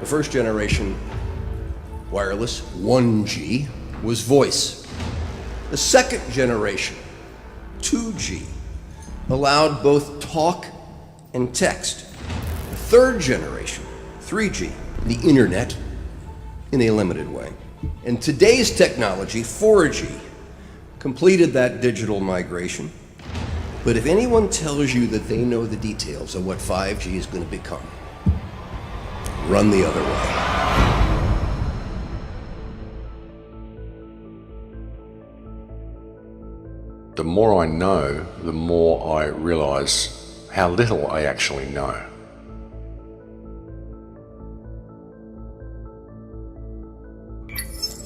first generation wireless, 1G, was voice. The second generation, 2G, allowed both talk and text. The third generation, 3G, the internet, in a limited way. And today's technology, 4G, completed that digital migration. But if anyone tells you that they know the details of what 5G is going to become, run the other way. The more I know, the more I realize how little I actually know.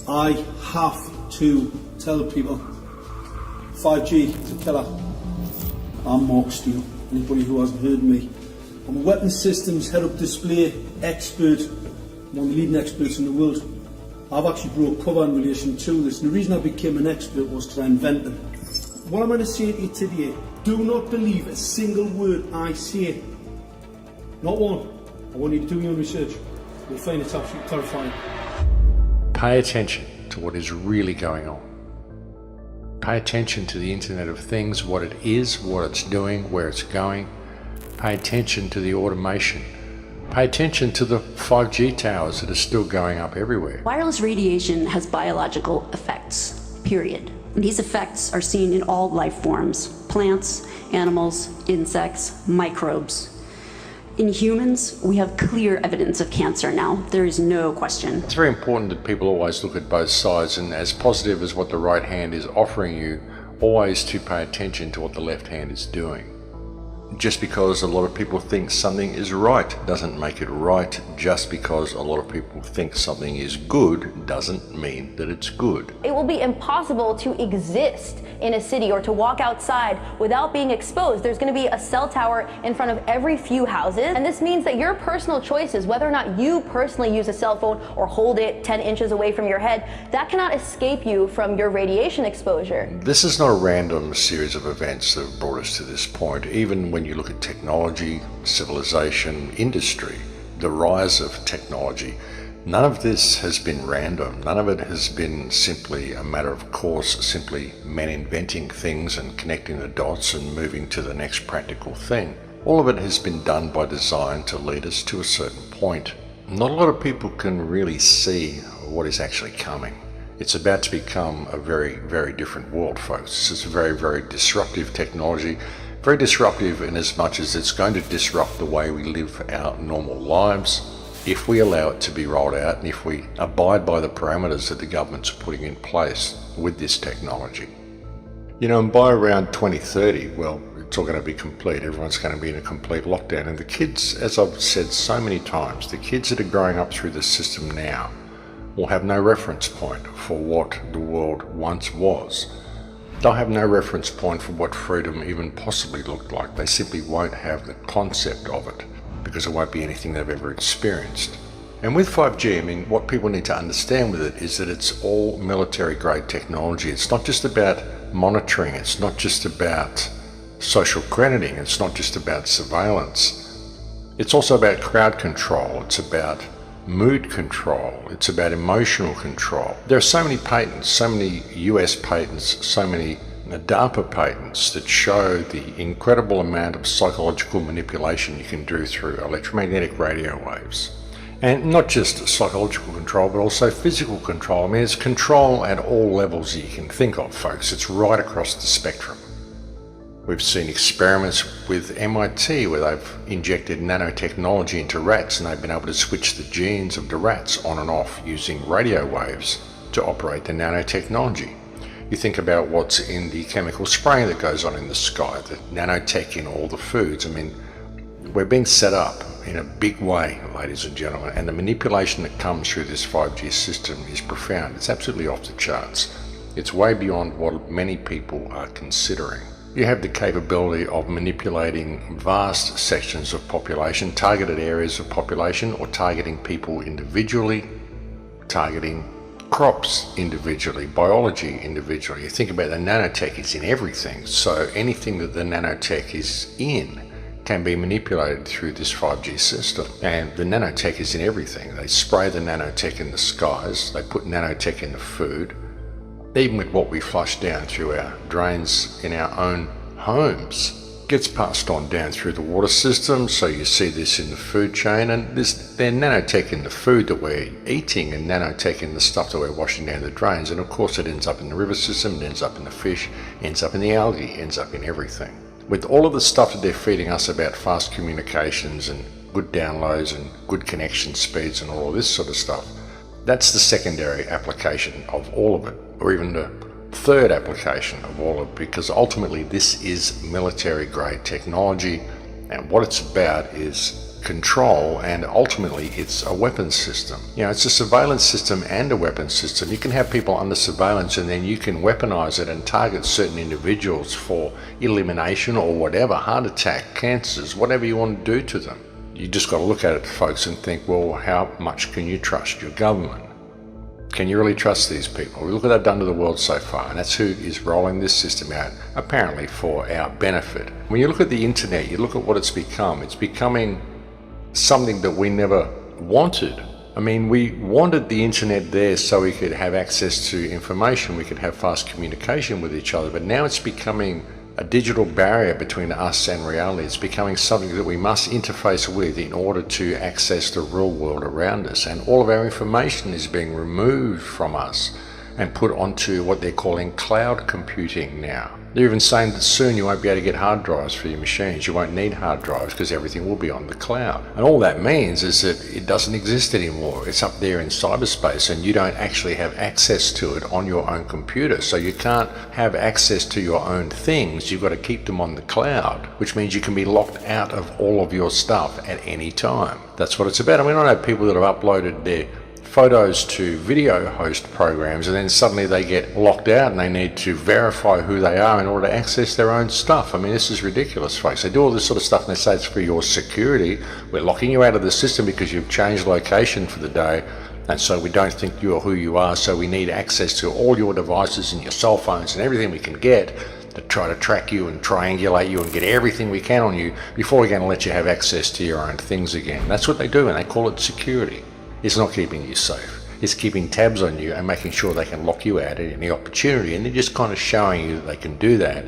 I have to tell people 5G is a killer. I'm Mark Steele, anybody who hasn't heard me. I'm a weapons systems head-up display expert, one of the leading experts in the world. I've actually brought cover in relation to this, and the reason I became an expert was because I invented them. What I'm going to say to you today, do not believe a single word I say. Not one. I want you to do your own research. You'll find it's absolutely terrifying. Pay attention to what is really going on. Pay attention to the Internet of Things, what it is, what it's doing, where it's going. Pay attention to the automation. Pay attention to the 5G towers that are still going up everywhere. Wireless radiation has biological effects, period. And these effects are seen in all life forms: plants, animals, insects, microbes. In humans, we have clear evidence of cancer now. There is no question. It's very important that people always look at both sides, and as positive as what the right hand is offering you, always to pay attention to what the left hand is doing. Just because a lot of people think something is right doesn't make it right. Just because a lot of people think something is good doesn't mean that it's good. It will be impossible to exist in a city or to walk outside without being exposed. There's going to be a cell tower in front of every few houses, and this means that your personal choices, whether or not you personally use a cell phone or hold it 10 inches away from your head, that cannot escape you from your radiation exposure. This is not a random series of events that have brought us to this point. Even when you look at technology, civilization, industry, the rise of technology, none of this has been random. None of it has been simply a matter of course, simply men inventing things and connecting the dots and moving to the next practical thing. All of it has been done by design to lead us to a certain point. Not a lot of people can really see what is actually coming. It's about to become a very, very different world, folks. This is a very, very disruptive technology. Very disruptive in as much as it's going to disrupt the way we live our normal lives if we allow it to be rolled out and if we abide by the parameters that the government's putting in place with this technology. You know, and by around 2030, well, it's all going to be complete. Everyone's going to be in a complete lockdown. And the kids, as I've said so many times, the kids that are growing up through the system now will have no reference point for what the world once was. They'll have no reference point for what freedom even possibly looked like. They simply won't have the concept of it because it won't be anything they've ever experienced. And with 5G, I mean, what people need to understand with it is that it's all military-grade technology. It's not just about monitoring. It's not just about social crediting. It's not just about surveillance. It's also about crowd control. It's about mood control. It's about emotional control. There are so many patents, so many US patents, so many DARPA patents that show the incredible amount of psychological manipulation you can do through electromagnetic radio waves. And not just psychological control, but also physical control. I mean, it's control at all levels you can think of, folks. It's right across the spectrum. We've seen experiments with MIT where they've injected nanotechnology into rats and they've been able to switch the genes of the rats on and off using radio waves to operate the nanotechnology. You think about what's in the chemical spraying that goes on in the sky, the nanotech in all the foods. I mean, we're being set up in a big way, ladies and gentlemen, and the manipulation that comes through this 5G system is profound. It's absolutely off the charts. It's way beyond what many people are considering. You have the capability of manipulating vast sections of population, targeted areas of population, or targeting people individually, targeting crops individually, biology individually. You think about the nanotech, it's in everything. So anything that the nanotech is in can be manipulated through this 5G system. And the nanotech is in everything. They spray the nanotech in the skies, they put nanotech in the food, even with what we flush down through our drains in our own homes. Gets passed on down through the water system, so you see this in the food chain, and there's nanotech in the food that we're eating and nanotech in the stuff that we're washing down the drains, and of course it ends up in the river system, it ends up in the fish, ends up in the algae, ends up in everything. With all of the stuff that they're feeding us about fast communications and good downloads and good connection speeds and all of this sort of stuff, that's the secondary application of all of it, or even the third application of all of it, because ultimately this is military grade technology, and what it's about is control, and ultimately it's a weapons system. You know, it's a surveillance system and a weapons system. You can have people under surveillance and then you can weaponize it and target certain individuals for elimination or whatever, heart attack, cancers, whatever you want to do to them. You just got to look at it, folks, and think, well, how much can you trust your government? Can you really trust these people? Look what they've done to the world so far, and that's who is rolling this system out, apparently for our benefit. When you look at the internet, you look at what it's becoming something that we never wanted. I mean, we wanted the internet there so we could have access to information, we could have fast communication with each other, but now it's becoming a digital barrier between us and reality. It's becoming something that we must interface with in order to access the real world around us, and all of our information is being removed from us and put onto what they're calling cloud computing now. They're even saying that soon you won't be able to get hard drives for your machines. You won't need hard drives because everything will be on the cloud. And all that means is that it doesn't exist anymore. It's up there in cyberspace and you don't actually have access to it on your own computer. So you can't have access to your own things. You've got to keep them on the cloud, which means you can be locked out of all of your stuff at any time. That's what it's about. I mean, I know people that have uploaded their photos to video host programs and then suddenly they get locked out and they need to verify who they are in order to access their own stuff. I mean, this is ridiculous, folks. They do all this sort of stuff and they say it's for your security. We're locking you out of the system because you've changed location for the day, and so we don't think you're who you are, so we need access to all your devices and your cell phones and everything we can get to try to track you and triangulate you and get everything we can on you before we're going to let you have access to your own things again. That's what they do, and they call it security. It's not keeping you safe. It's keeping tabs on you and making sure they can lock you out at any opportunity, and they're just kind of showing you that they can do that,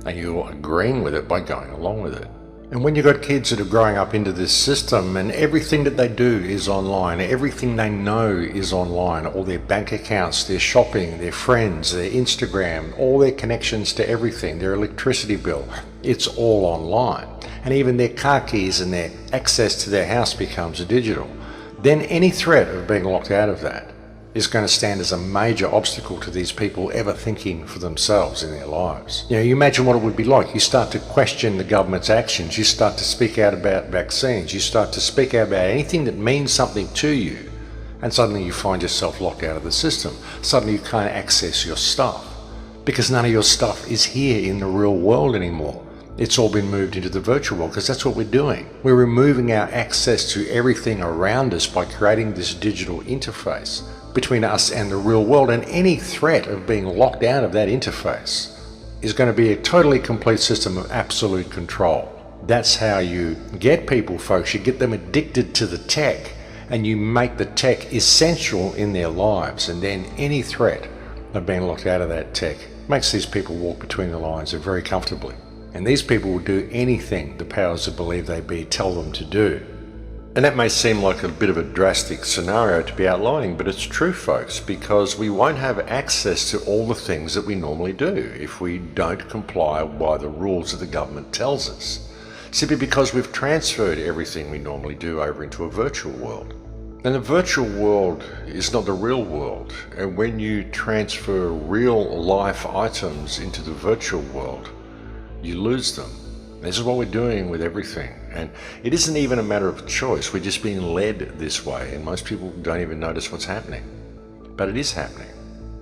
and you're agreeing with it by going along with it. And when you've got kids that are growing up into this system and everything that they do is online, everything they know is online, all their bank accounts, their shopping, their friends, their Instagram, all their connections to everything, their electricity bill, it's all online. And even their car keys and their access to their house becomes digital. Then any threat of being locked out of that is going to stand as a major obstacle to these people ever thinking for themselves in their lives. You know, you imagine what it would be like. You start to question the government's actions, you start to speak out about vaccines, you start to speak out about anything that means something to you, and suddenly you find yourself locked out of the system. Suddenly you can't access your stuff because none of your stuff is here in the real world anymore. It's all been moved into the virtual world because that's what we're doing. We're removing our access to everything around us by creating this digital interface between us and the real world, and any threat of being locked out of that interface is going to be a totally complete system of absolute control. That's how you get people, folks. You get them addicted to the tech and you make the tech essential in their lives, and then any threat of being locked out of that tech makes these people walk between the lines very comfortably. And these people will do anything the powers that believe they be tell them to do. And that may seem like a bit of a drastic scenario to be outlining, but it's true, folks, because we won't have access to all the things that we normally do if we don't comply by the rules that the government tells us, simply because we've transferred everything we normally do over into a virtual world. And the virtual world is not the real world, and when you transfer real life items into the virtual world, you lose them. This is what we're doing with everything, and it isn't even a matter of choice. We're just being led this way, and most people don't even notice what's happening. But it is happening.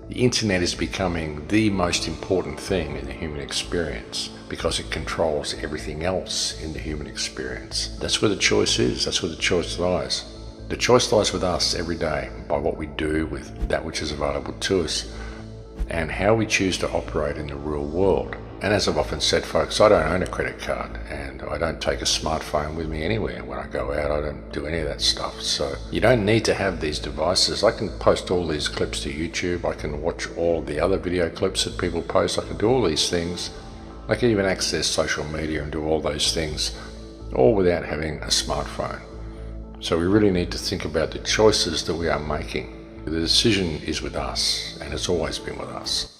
The internet is becoming the most important thing in the human experience because it controls everything else in the human experience. That's where the choice is. That's where the choice lies. The choice lies with us every day by what we do with that which is available to us and how we choose to operate in the real world. And as I've often said, folks, I don't own a credit card and I don't take a smartphone with me anywhere. When I go out, I don't do any of that stuff. So you don't need to have these devices. I can post all these clips to YouTube. I can watch all the other video clips that people post. I can do all these things. I can even access social media and do all those things, all without having a smartphone. So we really need to think about the choices that we are making. The decision is with us, and it's always been with us.